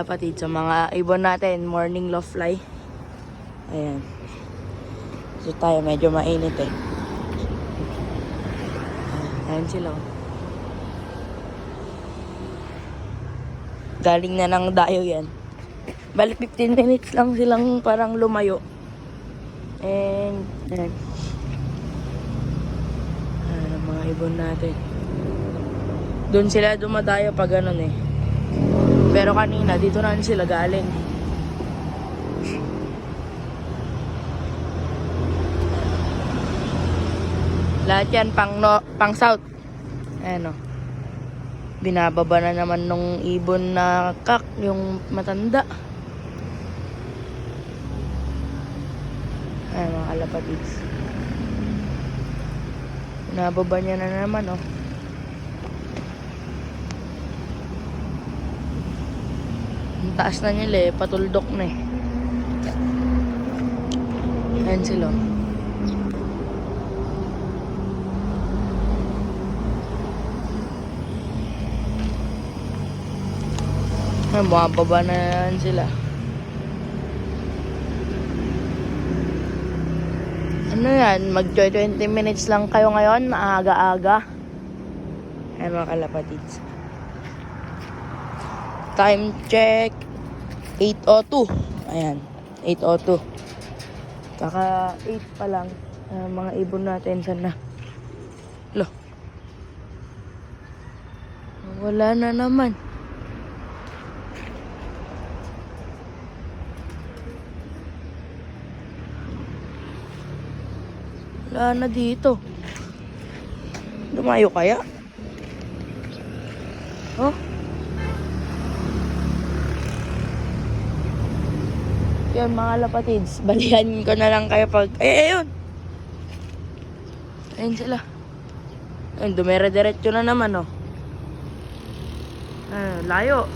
Kapatid, sa mga ibon natin, morning low fly. Ayan. So tayo, medyo mainit eh. Ayan sila. Galing na ng dayo yan. Balik 15 minutes lang silang parang lumayo. And, ayan. Ayan ang mga ibon natin. Doon sila dumadayo pag ganun eh. Pero kanina, dito na sila galing. Lahat yan pang south. Ayan o. Binababa na naman nung ibon na kak, yung matanda. Ayan mga kalapatids. Binababa niya na naman o. Ang taas na nila eh, patuldok na eh. Ayan sila. Ayan, bumababa na yan sila. Ano yan, mag-20 minutes lang kayo ngayon, maaga-aga. Ayan mga kalapatids. Time check 8:02. Ayan, 8:02. Kaka 8 pa lang. Mga ibon natin sana. Lo. Wala na naman. Wala na dito. Lumayo kaya? Oh? Yan mga lapatids, balihan ko na lang kayo pag... ayun! Ayun sila. Ayun, dumere-diretso na naman, oh. Layo.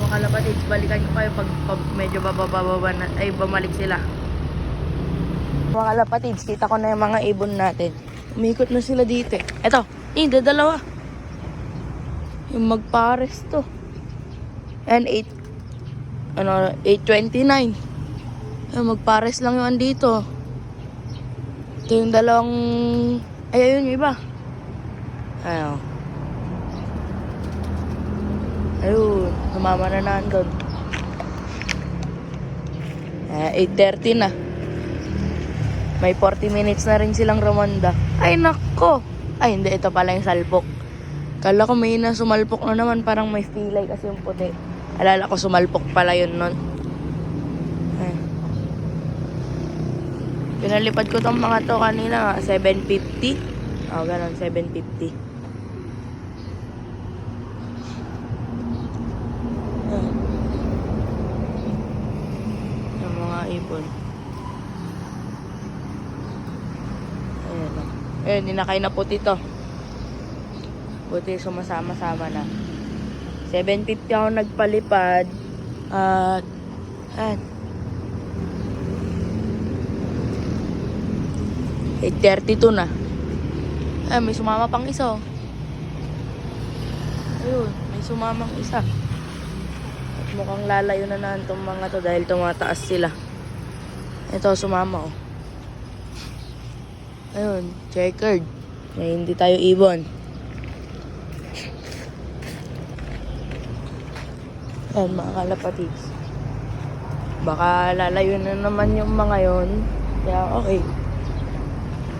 Mga lapatids, balikan ko kayo pag medyo bababa na, ay bumalik sila. Mga lapatids, kita ko na yung mga ibon natin. Umikot na sila dito, eh. Eto, dalawa. Yung magpares to. And 8:29. Magpares lang yung andito. Ito yung dalawang... ay, ayun yung iba. Ayun. Ayun. Sumama na nandun. 8:30 na. May 40 minutes na rin silang rumanda. Ay, nako. Ay, hindi. Ito pala yung salpok. Kala ko may sumalpok na naman. Parang may pilay kasi yung puti. Alala ko sumalpok pala yun nun. Ay. Pinalipad ko tong mga to kanina. 7:50. O, ganun. 7:50. Ay. Yung mga ibon. Ayan o. Ayan, ninakay na puti to. Puti sumasama-sama na. 7:50 ako nagpalipad. At... ayan. 8:32 na. Ayan, may sumama pang isa. Ayun, may sumamang isa. At mukhang lalayo na naman itong mga to dahil tumataas sila. Ito, sumama oh. Ayun, checkered. Ay, hindi tayo ibon. Ayan mga kalapatids. Baka lalayo na naman yung mga yon. Kaya okay.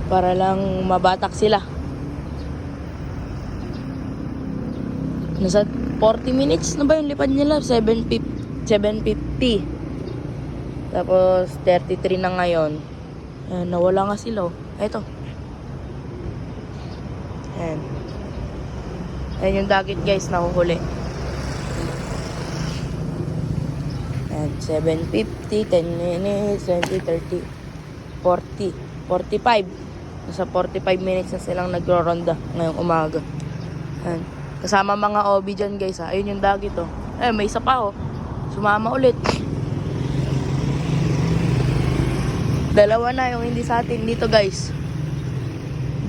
Para lang mabatak sila. Nasa 40 minutes na ba yung lipad nila? 7:50. Tapos 33 na ngayon. Ayan, nawala nga sila oh. Eto. Ayan. Ayan yung dagit guys, nahuhuli. Ayan, 7:50, 10 minutes, 20, 30, 40, 45. Nasa 45 minutes na silang nagro-ronda ngayong umaga. Ayan. Kasama mga OB dyan guys ha. Ayun yung dagit oh. Ayan, may isa pa oh. Sumama ulit. Dalawa na yung hindi sa atin dito guys.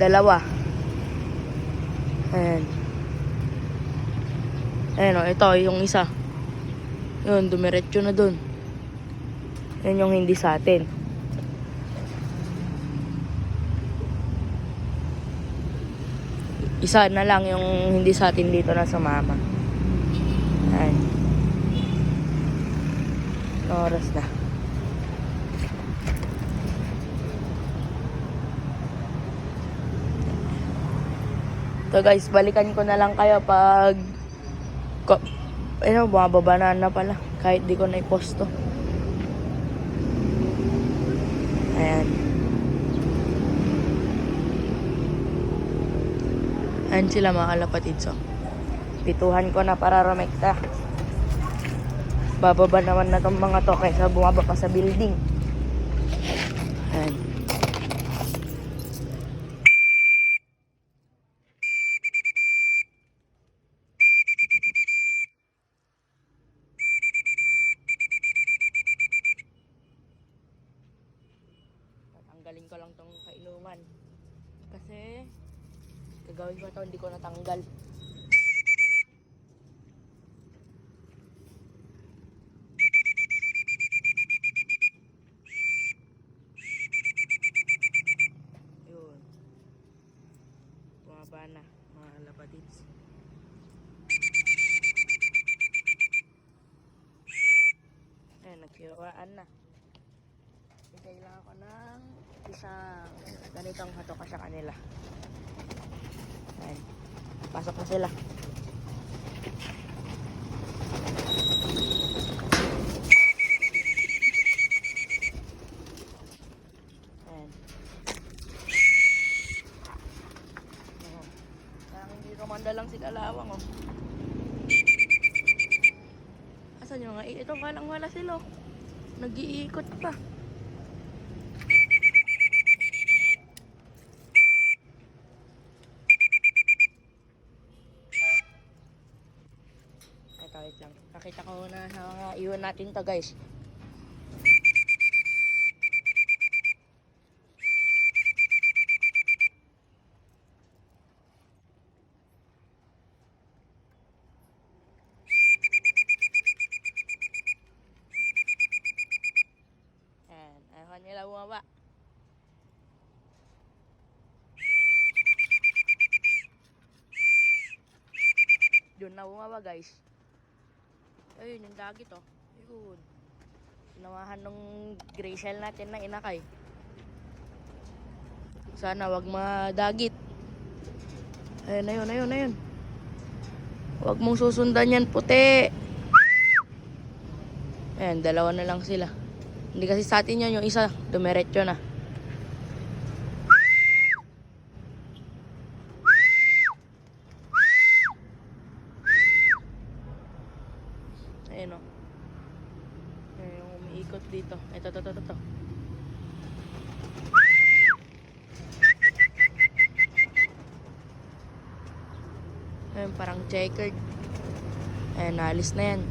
Dalawa. Ayan. Ayan o, ito yung isa. Yun, dumiretso na dun. Yan yung hindi sa atin. Isa na lang yung hindi sa atin dito na sumama. Ayan. Oras na. So guys, balikan ko na lang kayo pag bumababa na pala. Kahit di ko na i-post to. Ayan. Ayan sila mga kalapatid. So, pituhan ko na para rumekta. Bababa naman na tong mga to kaysa bumaba pa sa building. Ayan. Tanggalin ko lang tong kainuman. Kasi gagawin ko ito, hindi ko natanggal. Yun. Bumaba na mga kalapatids. Ayan, nagkiwaan na. Bigay lang ako ng isang ganitong hatoka sa kanila. Ayan. Pasok na sila. Ayan. Ayan. Parang hindi romanda lang si Kalawang, oh. Asan yung nga? Ito kalang wala sila, oh. Nag-iikot pa. Wait lang. Pakita ko na sa mga iwan natin to, guys. Ayan. Ayaw nila bumaba. Doon na bumaba, guys. Ayun, yung dagit, oh. Ayun. Sinawahan ng gray shell natin na inakay. Sana wag madagit. Ayun, ayun, ayun, ayun. Wag mong susundan yan, puti. Ayan, dalawa na lang sila. Hindi kasi sa atin yan, yung isa, dumiretso na. Ayan, oh. Ayan yung umiikot dito. Ito. Ayan, parang checkered. Ayan, naalis na yan.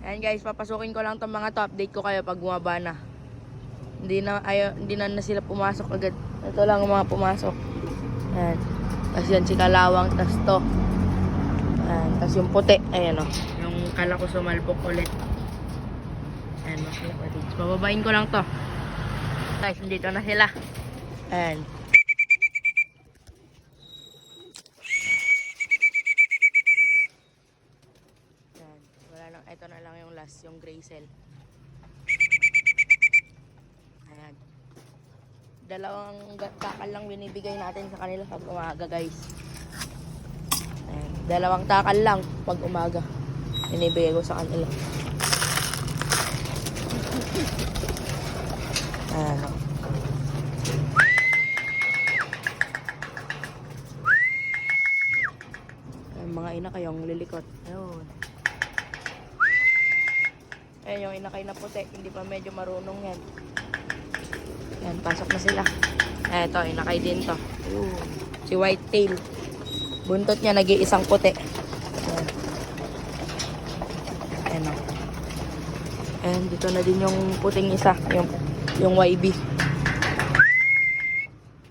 Ayan guys, papasukin ko lang itong mga to. Update ko kayo pag bumaba na. Hindi na sila pumasok agad. Ito lang ang mga pumasok. Ayan. Tapos yan si Kalawang. Tapos to. Ayan. Tapos yung puti. Ayan, o. Yung kala ko sumalpok ulit. Ayan, mga kalapatids. Bababain ko lang to. Guys, dito na sila. Ayan. Ayan. Wala lang. Ito na lang yung last. Yung gray cell. Ayan. Dalawang takal lang binibigay natin sa kanila pag umaga, guys. Ayan. Dalawang takal lang pag umaga binibigay ko sa kanila. Ayan. Ayan, mga inakay yung lilikot. Ayun. Ayan yung inakay na puti. Hindi pa medyo marunong yan. Ayan, pasok na sila. Eto, inakay din to. Si whitetail. Buntot niya, nag-iisang puti. Ayan. Ayan, o. And dito na din yung puting isa, yung YB.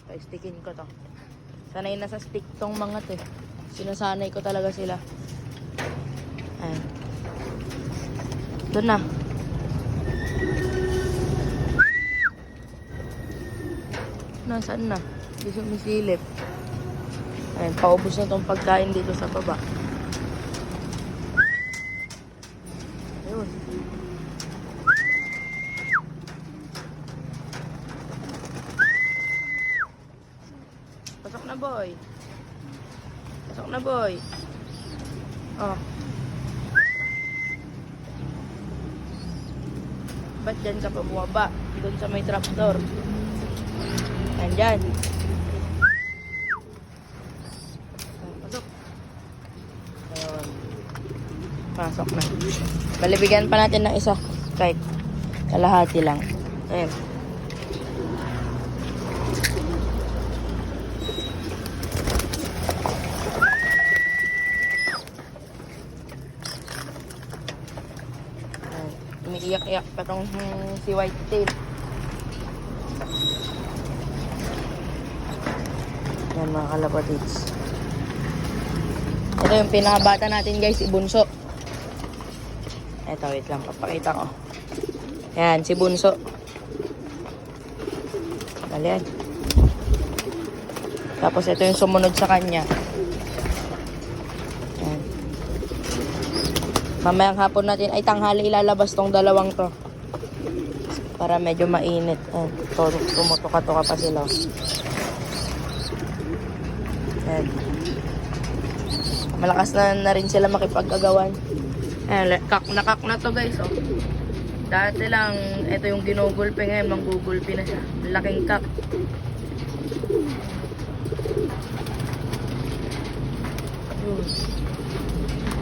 So, stickin ko to. Sanay na sa stick tong mga to. Sinasanay ko talaga sila. Ayan. Doon na. Nasaan na? Hindi sumisilip. Ayan, paubos na tong pagkain dito sa baba. Ayun. Pasok na, boy. Pasok na, boy. Oh. Ba't dyan ka pa bumaba? Doon sa may trapdoor. Andyan. Pasok. Ayun. Pasok na. Balibigyan pa natin ng isa. Kahit kalahati lang. Ayun. Umiiyak-iyak pa tong si Whitetail. Yan mga kalapatids. Ito yung pinakabata natin guys, si Bunso. Ito, wait lang, papakita ko. Yan, si Bunso. Dali yan. Tapos ito yung sumunod sa kanya. Yan. Mamayang hapon natin, ay tanghali ilalabas tong dalawang to. Para medyo mainit. Ayan, tumutuka-tuka pa sila. Ayan. Malakas na rin sila makipag-agawan. Ayan, kak na to guys. Oh. Dati lang, ito yung ginugulpi ngayon, manggugulpi na siya. Laking kak.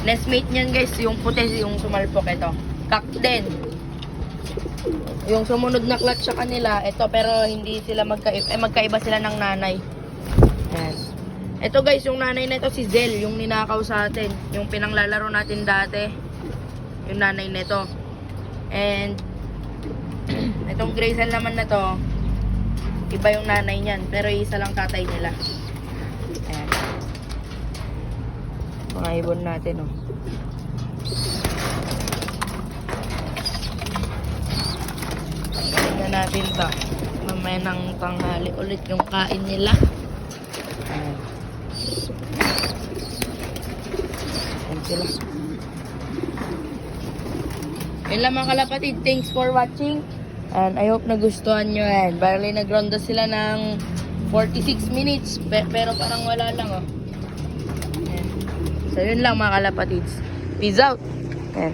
Nestmate niyan guys, yung puti, yung sumalpok ito. Kak din. Yung sumunod na clutch sa kanila, ito pero hindi sila magkaiba sila ng nanay. Ayan. Ito guys, yung nanay na ito si Zel, yung ninakaw sa atin. Yung pinanglalaro natin dati. Yung nanay na ito. And itong Graysel naman na to, iba yung nanay niyan, pero isa lang tatay nila. Ayan. Mga ibon natin, oh. Tanggalin na natin to. Mamaya ng tanghali ulit yung kain nila. Ayan. Ayan sila. Yun lang mga kalapatid. Thanks for watching. And I hope nagustuhan nyo yan. Barely nagronda sila ng 46 minutes. Pero parang wala lang, oh. So, yun lang mga kalapatids. Peace out. Ayan.